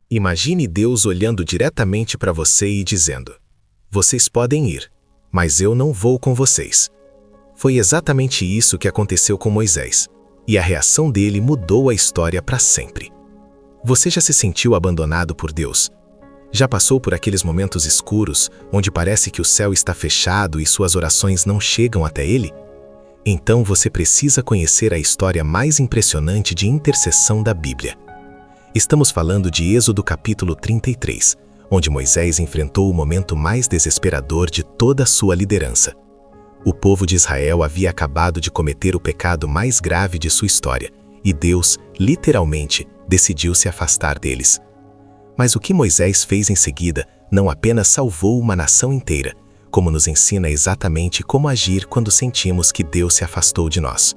Imagine Deus olhando diretamente para você e dizendo: "Vocês podem ir, mas eu não vou com vocês." Foi exatamente isso que aconteceu com Moisés, e a reação dele mudou a história para sempre. Você já se sentiu abandonado por Deus? Já passou por aqueles momentos escuros, onde parece que o céu está fechado e suas orações não chegam até Ele? Então você precisa conhecer a história mais impressionante de intercessão da Bíblia. Estamos falando de Êxodo capítulo 33, onde Moisés enfrentou o momento mais desesperador de toda a sua liderança. O povo de Israel havia acabado de cometer o pecado mais grave de sua história, e Deus, literalmente, decidiu se afastar deles. Mas o que Moisés fez em seguida não apenas salvou uma nação inteira, como nos ensina exatamente como agir quando sentimos que Deus se afastou de nós.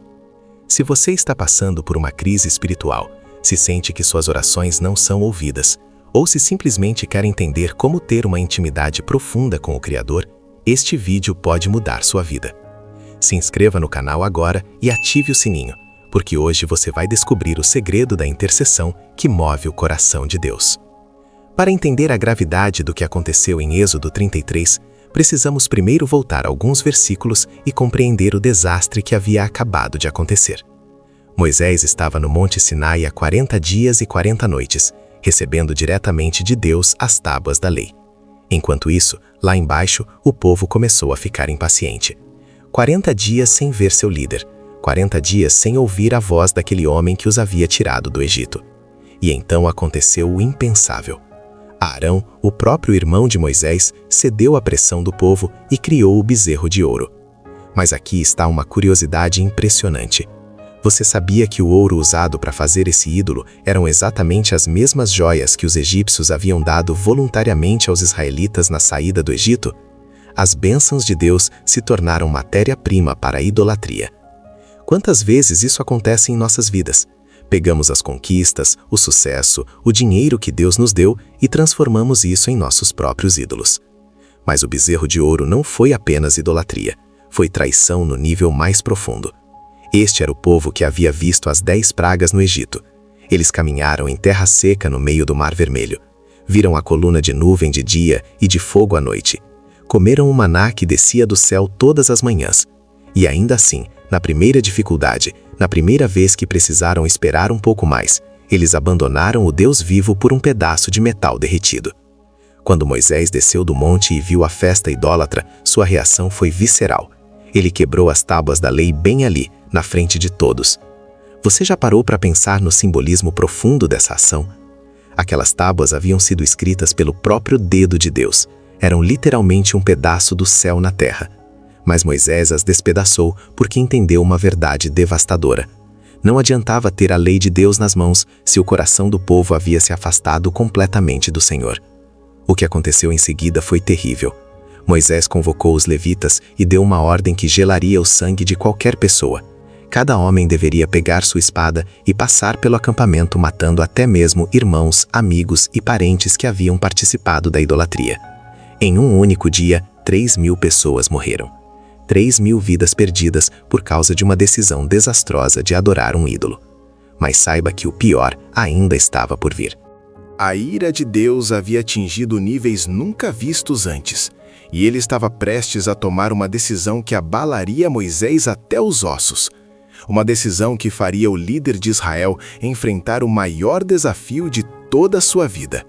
Se você está passando por uma crise espiritual, se sente que suas orações não são ouvidas, ou se simplesmente quer entender como ter uma intimidade profunda com o Criador, este vídeo pode mudar sua vida. Se inscreva no canal agora e ative o sininho, porque hoje você vai descobrir o segredo da intercessão que move o coração de Deus. Para entender a gravidade do que aconteceu em Êxodo 33, precisamos primeiro voltar alguns versículos e compreender o desastre que havia acabado de acontecer. Moisés estava no Monte Sinai há 40 dias e 40 noites, recebendo diretamente de Deus as tábuas da lei. Enquanto isso, lá embaixo, o povo começou a ficar impaciente. 40 dias sem ver seu líder, 40 dias sem ouvir a voz daquele homem que os havia tirado do Egito. E então aconteceu o impensável. Arão, o próprio irmão de Moisés, cedeu à pressão do povo e criou o bezerro de ouro. Mas aqui está uma curiosidade impressionante. Você sabia que o ouro usado para fazer esse ídolo eram exatamente as mesmas joias que os egípcios haviam dado voluntariamente aos israelitas na saída do Egito? As bênçãos de Deus se tornaram matéria-prima para a idolatria. Quantas vezes isso acontece em nossas vidas? Pegamos as conquistas, o sucesso, o dinheiro que Deus nos deu e transformamos isso em nossos próprios ídolos. Mas o bezerro de ouro não foi apenas idolatria, foi traição no nível mais profundo. Este era o povo que havia visto as 10 pragas no Egito. Eles caminharam em terra seca no meio do Mar Vermelho. Viram a coluna de nuvem de dia e de fogo à noite. Comeram o maná que descia do céu todas as manhãs. E ainda assim, na primeira dificuldade, na primeira vez que precisaram esperar um pouco mais, eles abandonaram o Deus vivo por um pedaço de metal derretido. Quando Moisés desceu do monte e viu a festa idólatra, sua reação foi visceral. Ele quebrou as tábuas da lei bem ali, na frente de todos. Você já parou para pensar no simbolismo profundo dessa ação? Aquelas tábuas haviam sido escritas pelo próprio dedo de Deus. Eram literalmente um pedaço do céu na terra. Mas Moisés as despedaçou porque entendeu uma verdade devastadora. Não adiantava ter a lei de Deus nas mãos se o coração do povo havia se afastado completamente do Senhor. O que aconteceu em seguida foi terrível. Moisés convocou os levitas e deu uma ordem que gelaria o sangue de qualquer pessoa. Cada homem deveria pegar sua espada e passar pelo acampamento matando até mesmo irmãos, amigos e parentes que haviam participado da idolatria. Em um único dia, 3.000 pessoas morreram. 3.000 vidas perdidas por causa de uma decisão desastrosa de adorar um ídolo. Mas saiba que o pior ainda estava por vir. A ira de Deus havia atingido níveis nunca vistos antes, e ele estava prestes a tomar uma decisão que abalaria Moisés até os ossos. Uma decisão que faria o líder de Israel enfrentar o maior desafio de toda a sua vida.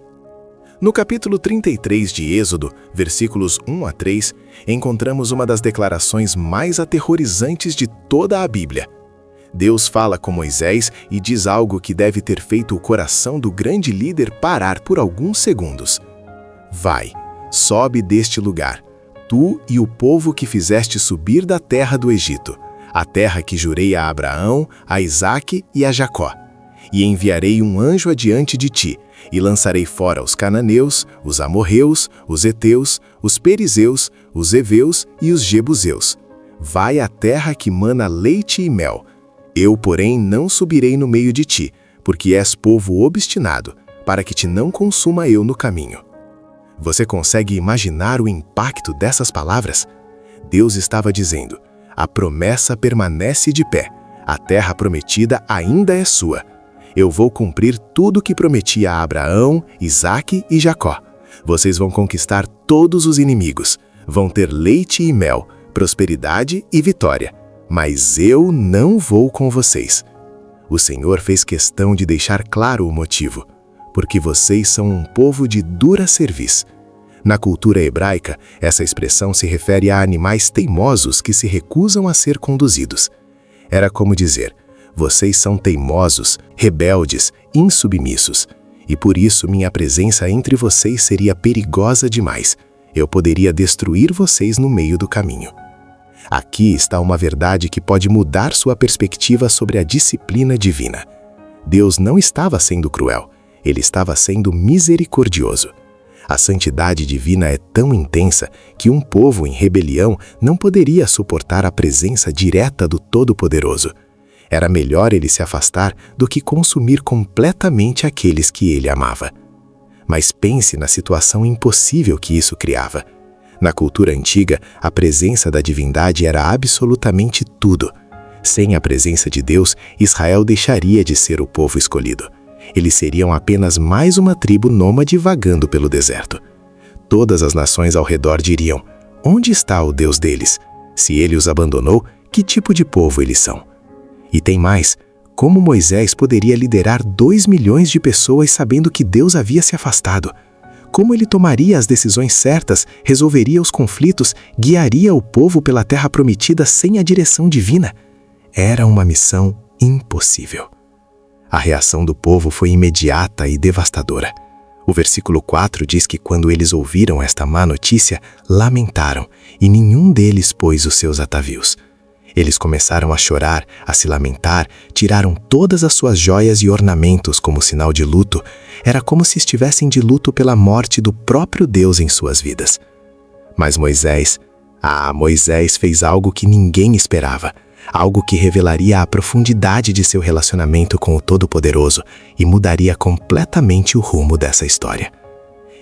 No capítulo 33 de Êxodo, versículos 1 a 3, encontramos uma das declarações mais aterrorizantes de toda a Bíblia. Deus fala com Moisés e diz algo que deve ter feito o coração do grande líder parar por alguns segundos. Vai, sobe deste lugar, tu e o povo que fizeste subir da terra do Egito, a terra que jurei a Abraão, a Isaque e a Jacó. E enviarei um anjo adiante de ti, e lançarei fora os cananeus, os amorreus, os heteus, os perizeus, os heveus e os jebuseus. Vai à terra que mana leite e mel. Eu, porém, não subirei no meio de ti, porque és povo obstinado, para que te não consuma eu no caminho. Você consegue imaginar o impacto dessas palavras? Deus estava dizendo: a promessa permanece de pé, a terra prometida ainda é sua. Eu vou cumprir tudo o que prometi a Abraão, Isaque e Jacó. Vocês vão conquistar todos os inimigos, vão ter leite e mel, prosperidade e vitória. Mas eu não vou com vocês. O Senhor fez questão de deixar claro o motivo, porque vocês são um povo de dura cerviz. Na cultura hebraica, essa expressão se refere a animais teimosos que se recusam a ser conduzidos. Era como dizer, vocês são teimosos, rebeldes, insubmissos, e por isso minha presença entre vocês seria perigosa demais. Eu poderia destruir vocês no meio do caminho. Aqui está uma verdade que pode mudar sua perspectiva sobre a disciplina divina. Deus não estava sendo cruel, ele estava sendo misericordioso. A santidade divina é tão intensa que um povo em rebelião não poderia suportar a presença direta do Todo-Poderoso. Era melhor ele se afastar do que consumir completamente aqueles que ele amava. Mas pense na situação impossível que isso criava. Na cultura antiga, a presença da divindade era absolutamente tudo. Sem a presença de Deus, Israel deixaria de ser o povo escolhido. Eles seriam apenas mais uma tribo nômade vagando pelo deserto. Todas as nações ao redor diriam, onde está o Deus deles? Se ele os abandonou, que tipo de povo eles são? E tem mais, como Moisés poderia liderar 2 milhões de pessoas sabendo que Deus havia se afastado? Como ele tomaria as decisões certas, resolveria os conflitos, guiaria o povo pela terra prometida sem a direção divina? Era uma missão impossível. A reação do povo foi imediata e devastadora. O versículo 4 diz que quando eles ouviram esta má notícia, lamentaram, e nenhum deles pôs os seus atavios. Eles começaram a chorar, a se lamentar, tiraram todas as suas joias e ornamentos como sinal de luto. Era como se estivessem de luto pela morte do próprio Deus em suas vidas. Mas Moisés fez algo que ninguém esperava. Algo que revelaria a profundidade de seu relacionamento com o Todo-Poderoso e mudaria completamente o rumo dessa história.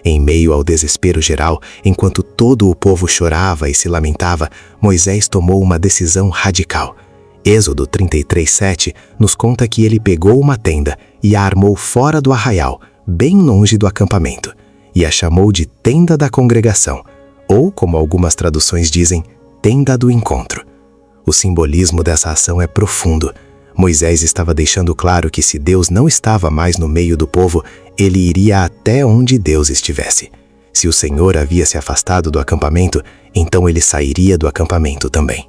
Em meio ao desespero geral, enquanto todo o povo chorava e se lamentava, Moisés tomou uma decisão radical. Êxodo 33:7 nos conta que ele pegou uma tenda e a armou fora do arraial, bem longe do acampamento, e a chamou de Tenda da Congregação, ou, como algumas traduções dizem, Tenda do Encontro. O simbolismo dessa ação é profundo. Moisés estava deixando claro que se Deus não estava mais no meio do povo, ele iria até onde Deus estivesse. Se o Senhor havia se afastado do acampamento, então ele sairia do acampamento também.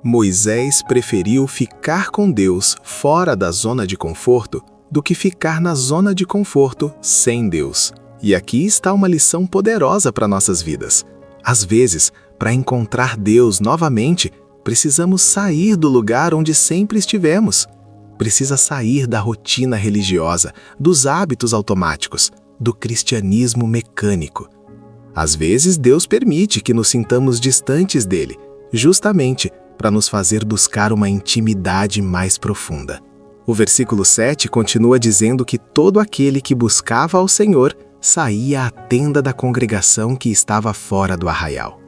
Moisés preferiu ficar com Deus fora da zona de conforto do que ficar na zona de conforto sem Deus. E aqui está uma lição poderosa para nossas vidas. Às vezes, para encontrar Deus novamente, precisamos sair do lugar onde sempre estivemos. Precisa sair da rotina religiosa, dos hábitos automáticos, do cristianismo mecânico. Às vezes, Deus permite que nos sintamos distantes dele, justamente para nos fazer buscar uma intimidade mais profunda. O versículo 7 continua dizendo que todo aquele que buscava ao Senhor saía à tenda da congregação que estava fora do arraial.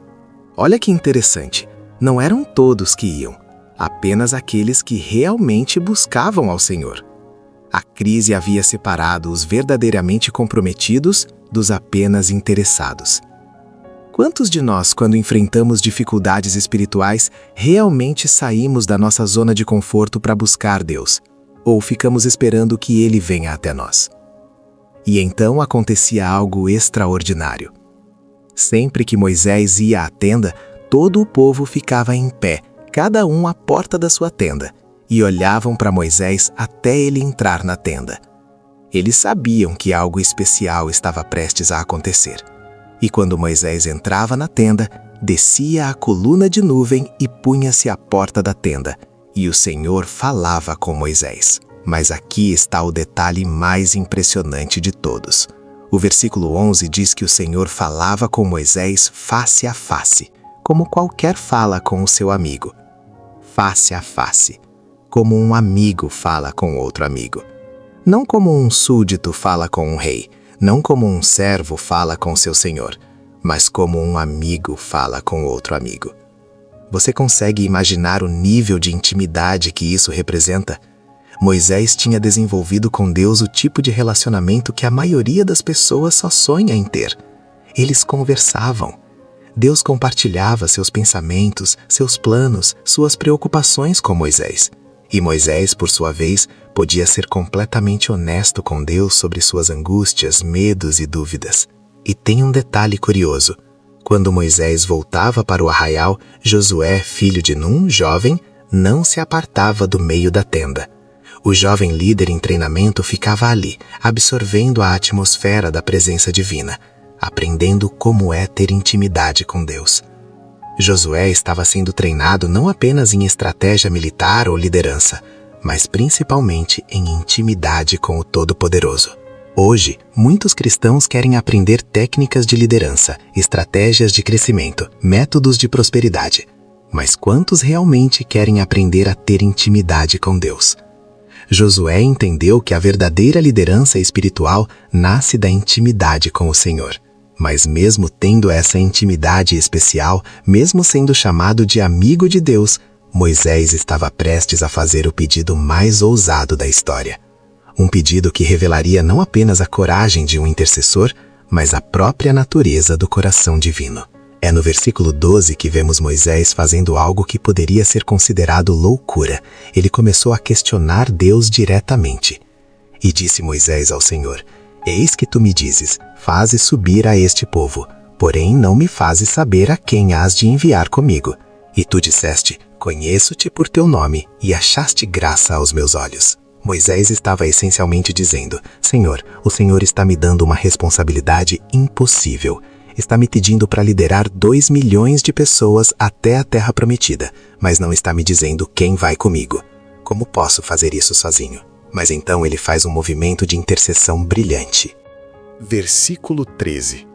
Olha que interessante. Não eram todos que iam, apenas aqueles que realmente buscavam ao Senhor. A crise havia separado os verdadeiramente comprometidos dos apenas interessados. Quantos de nós, quando enfrentamos dificuldades espirituais, realmente saímos da nossa zona de conforto para buscar Deus? Ou ficamos esperando que Ele venha até nós? E então acontecia algo extraordinário. Sempre que Moisés ia à tenda, todo o povo ficava em pé, cada um à porta da sua tenda, e olhavam para Moisés até ele entrar na tenda. Eles sabiam que algo especial estava prestes a acontecer. E quando Moisés entrava na tenda, descia a coluna de nuvem e punha-se à porta da tenda, e o Senhor falava com Moisés. Mas aqui está o detalhe mais impressionante de todos. O versículo 11 diz que o Senhor falava com Moisés face a face, como qualquer fala com o seu amigo. Face a face, como um amigo fala com outro amigo. Não como um súdito fala com um rei, não como um servo fala com seu senhor, mas como um amigo fala com outro amigo. Você consegue imaginar o nível de intimidade que isso representa? Moisés tinha desenvolvido com Deus o tipo de relacionamento que a maioria das pessoas só sonha em ter. Eles conversavam. Deus compartilhava seus pensamentos, seus planos, suas preocupações com Moisés. E Moisés, por sua vez, podia ser completamente honesto com Deus sobre suas angústias, medos e dúvidas. E tem um detalhe curioso. Quando Moisés voltava para o arraial, Josué, filho de Num, jovem, não se apartava do meio da tenda. O jovem líder em treinamento ficava ali, absorvendo a atmosfera da presença divina, aprendendo como é ter intimidade com Deus. Josué estava sendo treinado não apenas em estratégia militar ou liderança, mas principalmente em intimidade com o Todo-Poderoso. Hoje, muitos cristãos querem aprender técnicas de liderança, estratégias de crescimento, métodos de prosperidade. Mas quantos realmente querem aprender a ter intimidade com Deus? Josué entendeu que a verdadeira liderança espiritual nasce da intimidade com o Senhor. Mas mesmo tendo essa intimidade especial, mesmo sendo chamado de amigo de Deus, Moisés estava prestes a fazer o pedido mais ousado da história. Um pedido que revelaria não apenas a coragem de um intercessor, mas a própria natureza do coração divino. É no versículo 12 que vemos Moisés fazendo algo que poderia ser considerado loucura. Ele começou a questionar Deus diretamente. E disse Moisés ao Senhor: Eis que tu me dizes, faze subir a este povo, porém não me fazes saber a quem hás de enviar comigo. E tu disseste, conheço-te por teu nome, e achaste graça aos meus olhos. Moisés estava essencialmente dizendo, Senhor, o Senhor está me dando uma responsabilidade impossível. Está me pedindo para liderar 2 milhões de pessoas até a Terra Prometida, mas não está me dizendo quem vai comigo. Como posso fazer isso sozinho? Mas então ele faz um movimento de intercessão brilhante. Versículo 13.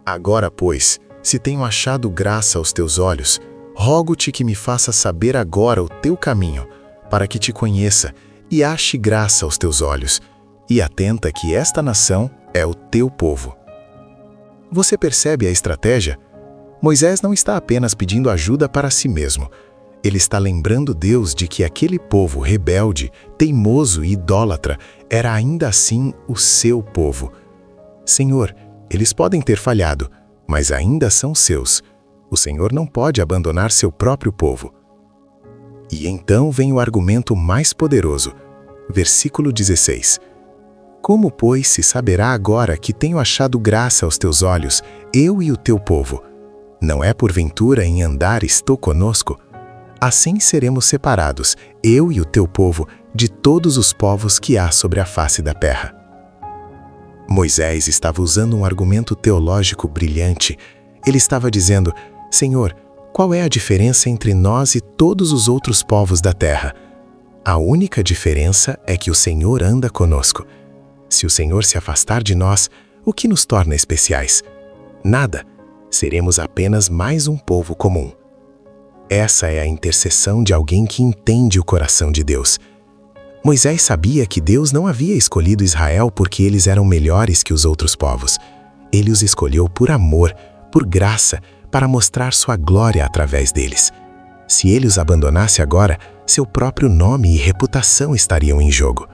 Agora, pois, se tenho achado graça aos teus olhos, rogo-te que me faça saber agora o teu caminho, para que te conheça e ache graça aos teus olhos, e atenta que esta nação é o teu povo. Você percebe a estratégia? Moisés não está apenas pedindo ajuda para si mesmo. Ele está lembrando Deus de que aquele povo rebelde, teimoso e idólatra era ainda assim o seu povo. Senhor, eles podem ter falhado, mas ainda são seus. O Senhor não pode abandonar seu próprio povo. E então vem o argumento mais poderoso. Versículo 16. Como, pois, se saberá agora que tenho achado graça aos teus olhos, eu e o teu povo? Não é porventura em andar estou conosco? Assim seremos separados, eu e o teu povo, de todos os povos que há sobre a face da terra. Moisés estava usando um argumento teológico brilhante. Ele estava dizendo, Senhor, qual é a diferença entre nós e todos os outros povos da terra? A única diferença é que o Senhor anda conosco. Se o Senhor se afastar de nós, o que nos torna especiais? Nada. Seremos apenas mais um povo comum. Essa é a intercessão de alguém que entende o coração de Deus. Moisés sabia que Deus não havia escolhido Israel porque eles eram melhores que os outros povos. Ele os escolheu por amor, por graça, para mostrar sua glória através deles. Se ele os abandonasse agora, seu próprio nome e reputação estariam em jogo.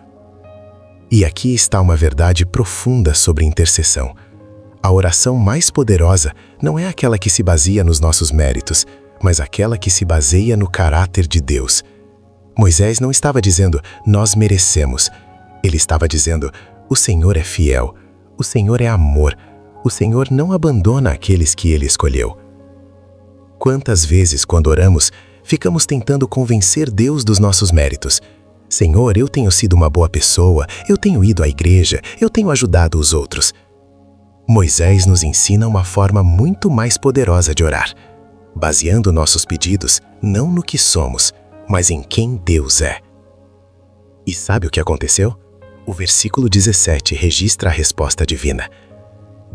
E aqui está uma verdade profunda sobre intercessão. A oração mais poderosa não é aquela que se baseia nos nossos méritos, mas aquela que se baseia no caráter de Deus. Moisés não estava dizendo, nós merecemos. Ele estava dizendo, o Senhor é fiel, o Senhor é amor, o Senhor não abandona aqueles que Ele escolheu. Quantas vezes, quando oramos, ficamos tentando convencer Deus dos nossos méritos? Senhor, eu tenho sido uma boa pessoa, eu tenho ido à igreja, eu tenho ajudado os outros. Moisés nos ensina uma forma muito mais poderosa de orar, baseando nossos pedidos não no que somos, mas em quem Deus é. E sabe o que aconteceu? O versículo 17 registra a resposta divina.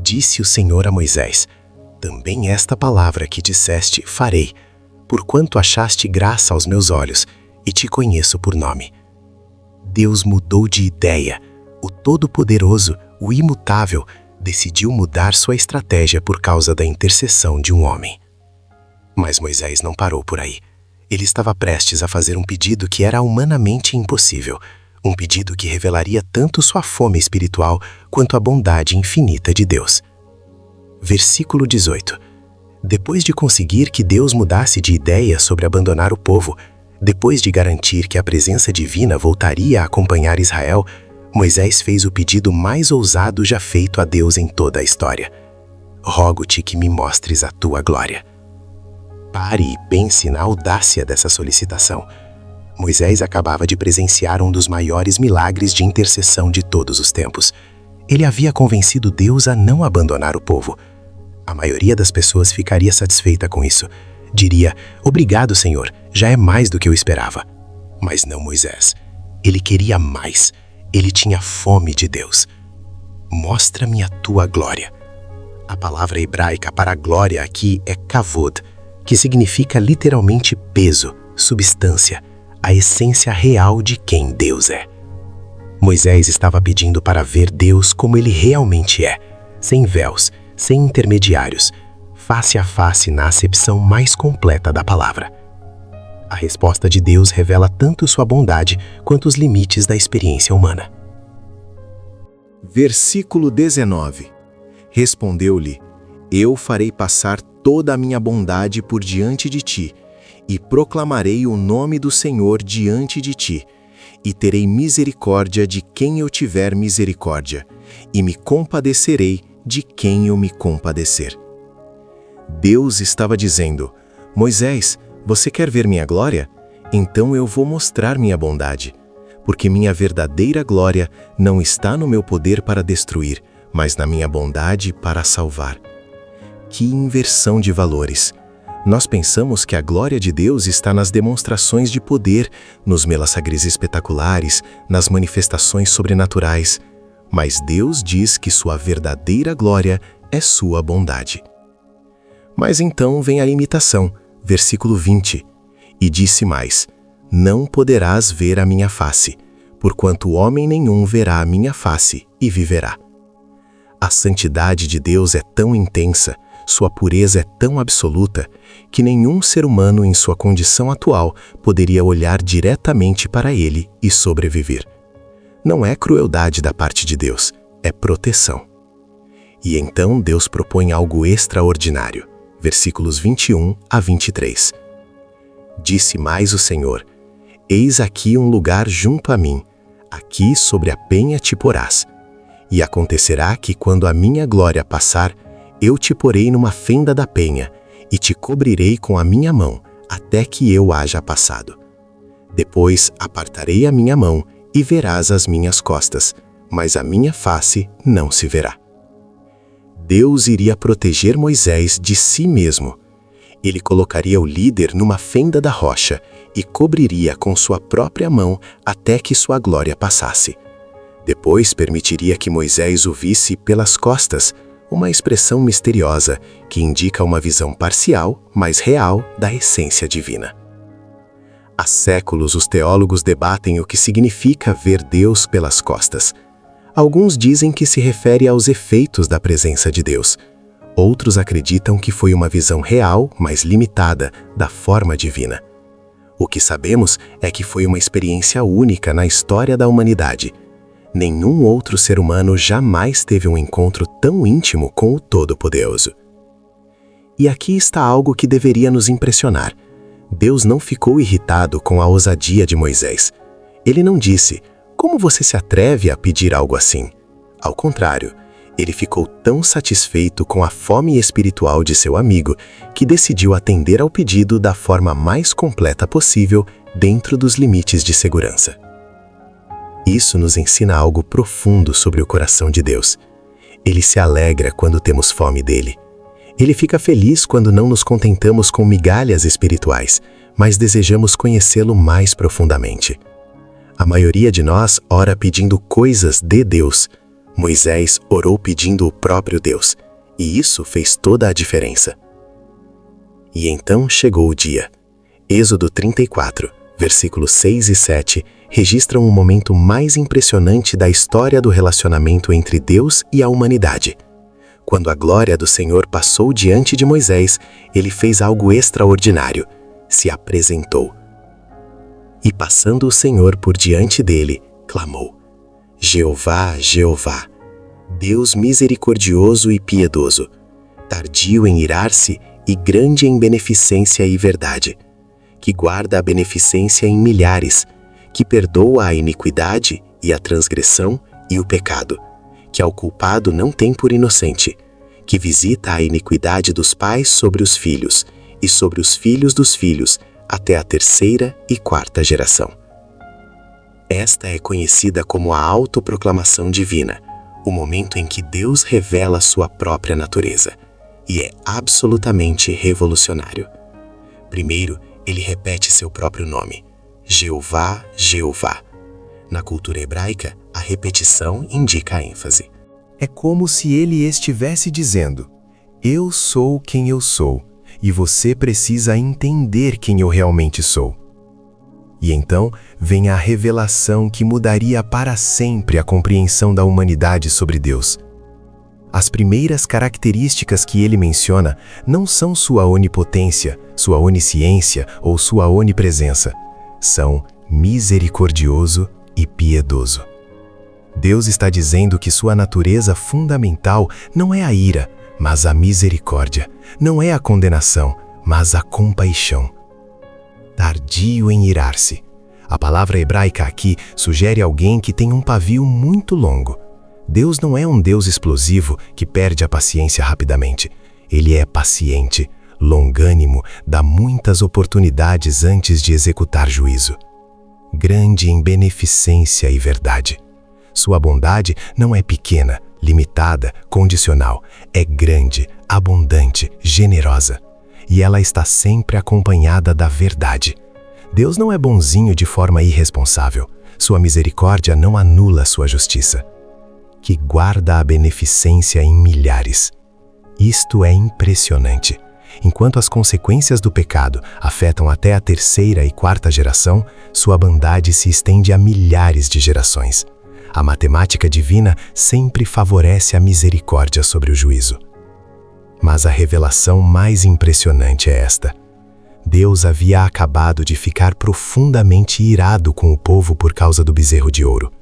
Disse o Senhor a Moisés, também esta palavra que disseste farei, porquanto achaste graça aos meus olhos, e te conheço por nome. Deus mudou de ideia. O Todo-Poderoso, o Imutável, decidiu mudar sua estratégia por causa da intercessão de um homem. Mas Moisés não parou por aí. Ele estava prestes a fazer um pedido que era humanamente impossível. Um pedido que revelaria tanto sua fome espiritual quanto a bondade infinita de Deus. Versículo 18. Depois de conseguir que Deus mudasse de ideia sobre abandonar o povo, depois de garantir que a presença divina voltaria a acompanhar Israel, Moisés fez o pedido mais ousado já feito a Deus em toda a história. Rogo-te que me mostres a tua glória. Pare e pense na audácia dessa solicitação. Moisés acabava de presenciar um dos maiores milagres de intercessão de todos os tempos. Ele havia convencido Deus a não abandonar o povo. A maioria das pessoas ficaria satisfeita com isso. Diria, obrigado, Senhor, já é mais do que eu esperava. Mas não Moisés. Ele queria mais. Ele tinha fome de Deus. Mostra-me a tua glória. A palavra hebraica para glória aqui é kavod, que significa literalmente peso, substância, a essência real de quem Deus é. Moisés estava pedindo para ver Deus como ele realmente é, sem véus, sem intermediários, face a face na acepção mais completa da palavra. A resposta de Deus revela tanto sua bondade quanto os limites da experiência humana. Versículo 19. Respondeu-lhe: Eu farei passar toda a minha bondade por diante de ti, e proclamarei o nome do Senhor diante de ti, e terei misericórdia de quem eu tiver misericórdia, e me compadecerei de quem eu me compadecer. Deus estava dizendo: Moisés, você quer ver minha glória? Então eu vou mostrar minha bondade, porque minha verdadeira glória não está no meu poder para destruir, mas na minha bondade para salvar. Que inversão de valores! Nós pensamos que a glória de Deus está nas demonstrações de poder, nos milagres espetaculares, nas manifestações sobrenaturais, mas Deus diz que sua verdadeira glória é sua bondade. Mas então vem a imitação, versículo 20, e disse mais: Não poderás ver a minha face, porquanto homem nenhum verá a minha face e viverá. A santidade de Deus é tão intensa, sua pureza é tão absoluta, que nenhum ser humano em sua condição atual poderia olhar diretamente para ele e sobreviver. Não é crueldade da parte de Deus, é proteção. E então Deus propõe algo extraordinário. Versículos 21 a 23. Disse mais o Senhor: Eis aqui um lugar junto a mim, aqui sobre a penha te porás. E acontecerá que quando a minha glória passar, eu te porei numa fenda da penha, e te cobrirei com a minha mão, até que eu haja passado. Depois apartarei a minha mão, e verás as minhas costas, mas a minha face não se verá. Deus iria proteger Moisés de si mesmo. Ele colocaria o líder numa fenda da rocha e cobriria com sua própria mão até que sua glória passasse. Depois permitiria que Moisés o visse pelas costas, uma expressão misteriosa que indica uma visão parcial, mas real, da essência divina. Há séculos os teólogos debatem o que significa ver Deus pelas costas. Alguns dizem que se refere aos efeitos da presença de Deus. Outros acreditam que foi uma visão real, mas limitada, da forma divina. O que sabemos é que foi uma experiência única na história da humanidade. Nenhum outro ser humano jamais teve um encontro tão íntimo com o Todo-Poderoso. E aqui está algo que deveria nos impressionar. Deus não ficou irritado com a ousadia de Moisés. Ele não disse: como você se atreve a pedir algo assim? Ao contrário, ele ficou tão satisfeito com a fome espiritual de seu amigo que decidiu atender ao pedido da forma mais completa possível dentro dos limites de segurança. Isso nos ensina algo profundo sobre o coração de Deus. Ele se alegra quando temos fome dele. Ele fica feliz quando não nos contentamos com migalhas espirituais, mas desejamos conhecê-lo mais profundamente. A maioria de nós ora pedindo coisas de Deus. Moisés orou pedindo o próprio Deus, e isso fez toda a diferença. E então chegou o dia. Êxodo 34, versículos 6 e 7, registram o momento mais impressionante da história do relacionamento entre Deus e a humanidade. Quando a glória do Senhor passou diante de Moisés, ele fez algo extraordinário, se apresentou. E passando o Senhor por diante dele, clamou: Jeová, Jeová, Deus misericordioso e piedoso, tardio em irar-se e grande em beneficência e verdade, que guarda a beneficência em milhares, que perdoa a iniquidade e a transgressão e o pecado, que ao culpado não tem por inocente, que visita a iniquidade dos pais sobre os filhos e sobre os filhos dos filhos até a 3ª e 4ª geração. Esta é conhecida como a autoproclamação divina, o momento em que Deus revela sua própria natureza, e é absolutamente revolucionário. Primeiro, ele repete seu próprio nome, Jeová, Jeová. Na cultura hebraica, a repetição indica a ênfase. É como se ele estivesse dizendo: eu sou quem eu sou, e você precisa entender quem eu realmente sou. E então vem a revelação que mudaria para sempre a compreensão da humanidade sobre Deus. As primeiras características que ele menciona não são sua onipotência, sua onisciência ou sua onipresença. São misericordioso e piedoso. Deus está dizendo que sua natureza fundamental não é a ira, mas a misericórdia. Não é a condenação, mas a compaixão. Tardio em irar-se. A palavra hebraica aqui sugere alguém que tem um pavio muito longo. Deus não é um Deus explosivo que perde a paciência rapidamente. Ele é paciente, longânimo, dá muitas oportunidades antes de executar juízo. Grande em beneficência e verdade. Sua bondade não é pequena, limitada, condicional. É grande, abundante, generosa. E ela está sempre acompanhada da verdade. Deus não é bonzinho de forma irresponsável. Sua misericórdia não anula sua justiça. Que guarda a beneficência em milhares. Isto é impressionante. Enquanto as consequências do pecado afetam até a 3ª e 4ª geração, sua bondade se estende a milhares de gerações. A matemática divina sempre favorece a misericórdia sobre o juízo. Mas a revelação mais impressionante é esta. Deus havia acabado de ficar profundamente irado com o povo por causa do bezerro de ouro.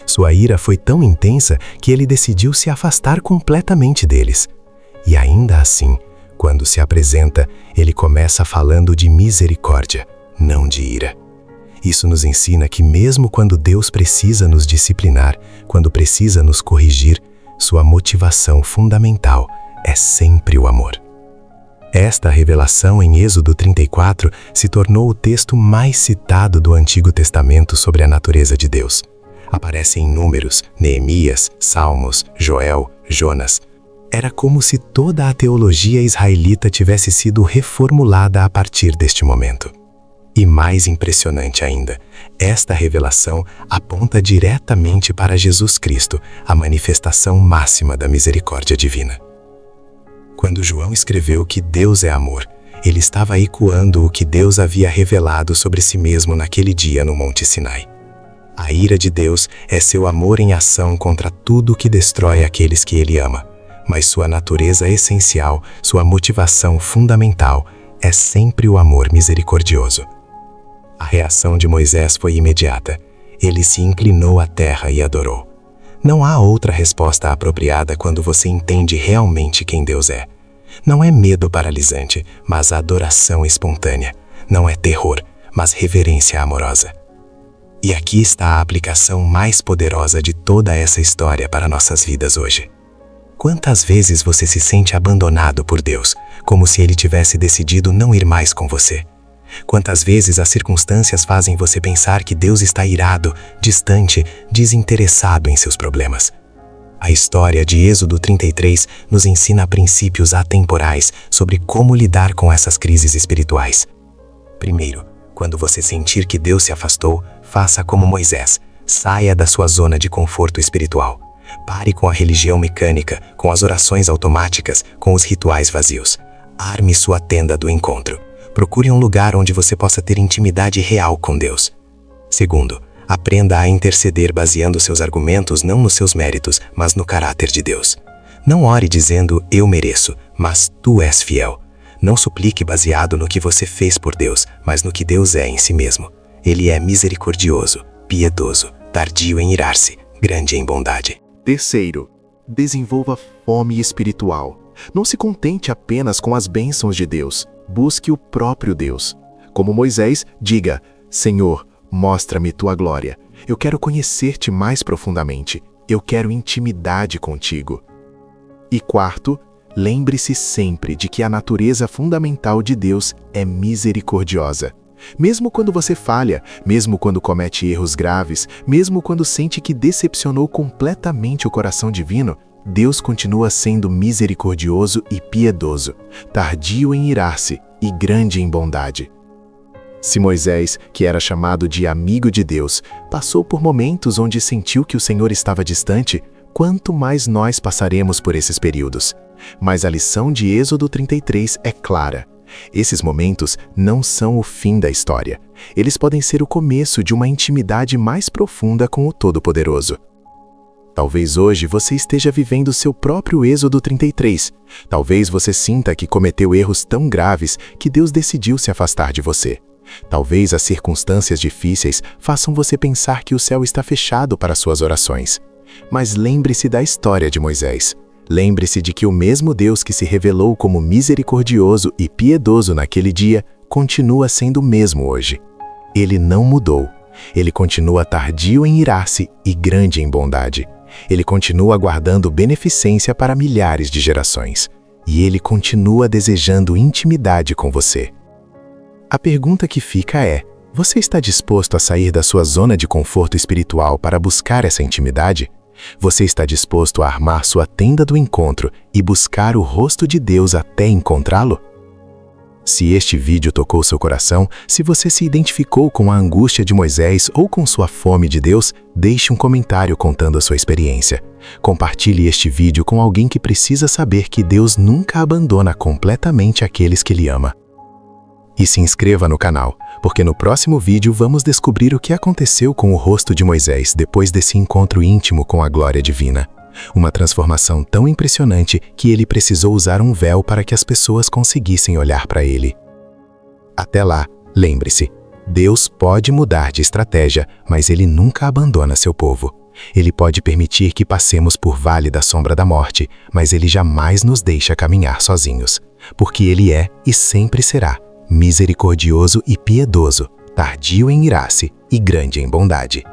Sua ira foi tão intensa que ele decidiu se afastar completamente deles. E ainda assim, quando se apresenta, ele começa falando de misericórdia, não de ira. Isso nos ensina que mesmo quando Deus precisa nos disciplinar, quando precisa nos corrigir, sua motivação fundamental é sempre o amor. Esta revelação em Êxodo 34 se tornou o texto mais citado do Antigo Testamento sobre a natureza de Deus. Aparece em Números, Neemias, Salmos, Joel, Jonas. Era como se toda a teologia israelita tivesse sido reformulada a partir deste momento. E mais impressionante ainda, esta revelação aponta diretamente para Jesus Cristo, a manifestação máxima da misericórdia divina. Quando João escreveu que Deus é amor, ele estava ecoando o que Deus havia revelado sobre si mesmo naquele dia no Monte Sinai. A ira de Deus é seu amor em ação contra tudo que destrói aqueles que ele ama, mas sua natureza essencial, sua motivação fundamental, é sempre o amor misericordioso. A reação de Moisés foi imediata. Ele se inclinou à terra e adorou. Não há outra resposta apropriada quando você entende realmente quem Deus é. Não é medo paralisante, mas adoração espontânea. Não é terror, mas reverência amorosa. E aqui está a aplicação mais poderosa de toda essa história para nossas vidas hoje. Quantas vezes você se sente abandonado por Deus, como se Ele tivesse decidido não ir mais com você? Quantas vezes as circunstâncias fazem você pensar que Deus está irado, distante, desinteressado em seus problemas? A história de Êxodo 33 nos ensina princípios atemporais sobre como lidar com essas crises espirituais. Primeiro, quando você sentir que Deus se afastou, faça como Moisés, saia da sua zona de conforto espiritual. Pare com a religião mecânica, com as orações automáticas, com os rituais vazios. Arme sua tenda do encontro. Procure um lugar onde você possa ter intimidade real com Deus. Segundo, aprenda a interceder baseando seus argumentos não nos seus méritos, mas no caráter de Deus. Não ore dizendo, eu mereço, mas tu és fiel. Não suplique baseado no que você fez por Deus, mas no que Deus é em si mesmo. Ele é misericordioso, piedoso, tardio em irar-se, grande em bondade. Terceiro, desenvolva fome espiritual. Não se contente apenas com as bênçãos de Deus. Busque o próprio Deus. Como Moisés, diga: Senhor, mostra-me tua glória. Eu quero conhecer-te mais profundamente. Eu quero intimidade contigo. E quarto, lembre-se sempre de que a natureza fundamental de Deus é misericordiosa. Mesmo quando você falha, mesmo quando comete erros graves, mesmo quando sente que decepcionou completamente o coração divino, Deus continua sendo misericordioso e piedoso, tardio em irar-se e grande em bondade. Se Moisés, que era chamado de amigo de Deus, passou por momentos onde sentiu que o Senhor estava distante, quanto mais nós passaremos por esses períodos. Mas a lição de Êxodo 33 é clara. Esses momentos não são o fim da história. Eles podem ser o começo de uma intimidade mais profunda com o Todo-Poderoso. Talvez hoje você esteja vivendo seu próprio Êxodo 33. Talvez você sinta que cometeu erros tão graves que Deus decidiu se afastar de você. Talvez as circunstâncias difíceis façam você pensar que o céu está fechado para suas orações. Mas lembre-se da história de Moisés. Lembre-se de que o mesmo Deus que se revelou como misericordioso e piedoso naquele dia, continua sendo o mesmo hoje. Ele não mudou. Ele continua tardio em irar-se e grande em bondade. Ele continua guardando beneficência para milhares de gerações. E ele continua desejando intimidade com você. A pergunta que fica é: você está disposto a sair da sua zona de conforto espiritual para buscar essa intimidade? Você está disposto a armar sua tenda do encontro e buscar o rosto de Deus até encontrá-lo? Se este vídeo tocou seu coração, se você se identificou com a angústia de Moisés ou com sua fome de Deus, deixe um comentário contando a sua experiência. Compartilhe este vídeo com alguém que precisa saber que Deus nunca abandona completamente aqueles que Ele ama. E se inscreva no canal, porque no próximo vídeo vamos descobrir o que aconteceu com o rosto de Moisés depois desse encontro íntimo com a glória divina. Uma transformação tão impressionante que ele precisou usar um véu para que as pessoas conseguissem olhar para ele. Até lá, lembre-se, Deus pode mudar de estratégia, mas Ele nunca abandona seu povo. Ele pode permitir que passemos por vale da sombra da morte, mas Ele jamais nos deixa caminhar sozinhos, porque Ele é e sempre será misericordioso e piedoso, tardio em irar-se e grande em bondade.